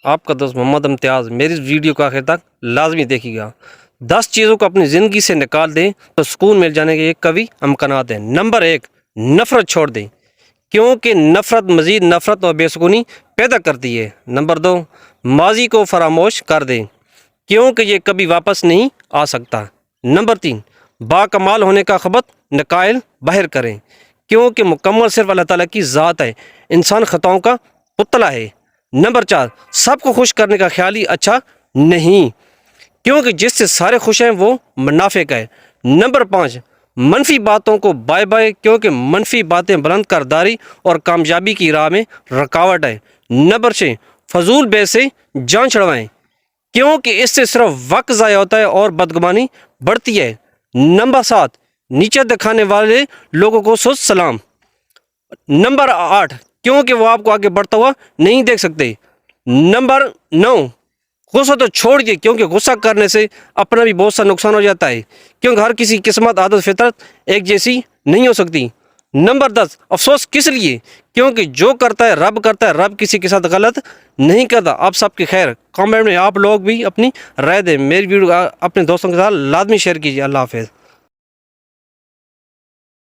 آپ کا دوست محمد امتیاز میری اس ویڈیو کو آخر تک لازمی دیکھیے گا۔ 10 چیزوں کو اپنی زندگی سے نکال دیں تو سکون مل جانے کے قوی امکانات ہیں۔ نمبر 1، نفرت چھوڑ دیں کیونکہ نفرت مزید نفرت اور بے سکونی پیدا کرتی ہے۔ نمبر 2، ماضی کو فراموش کر دیں کیونکہ یہ کبھی واپس نہیں آ سکتا۔ نمبر 3، باکمال ہونے کا خبت نقائل باہر کریں کیونکہ مکمل صرف اللہ تعالیٰ کی ذات ہے، انسان خطاؤں کا پتلا ہے۔ نمبر 4، سب کو خوش کرنے کا خیال ہی اچھا نہیں کیونکہ جس سے سارے خوش ہیں وہ منافع کا ہے۔ نمبر 5، منفی باتوں کو بائے بائے کیونکہ منفی باتیں بلند کرداری اور کامیابی کی راہ میں رکاوٹ ہے۔ نمبر 6، فضول بے سے جان چھڑوائیں کیونکہ اس سے صرف وقت ضائع ہوتا ہے اور بدگمانی بڑھتی ہے۔ نمبر 7، نیچے دکھانے والے لوگوں کو سست سلام۔ نمبر 8، کیونکہ وہ آپ کو آگے بڑھتا ہوا نہیں دیکھ سکتے۔ نمبر 9، غصہ تو چھوڑیے کیونکہ غصہ کرنے سے اپنا بھی بہت سا نقصان ہو جاتا ہے کیونکہ ہر کسی کی قسمت عادت فطرت ایک جیسی نہیں ہو سکتی۔ نمبر 10، افسوس کس لیے کیونکہ جو کرتا ہے رب کسی کے ساتھ غلط نہیں کرتا۔ آپ سب کی خیر، کامنٹ میں آپ لوگ بھی اپنی رائے دیں، میری ویڈیو اپنے دوستوں کے ساتھ لازمی شیئر کیجیے۔ اللہ حافظ۔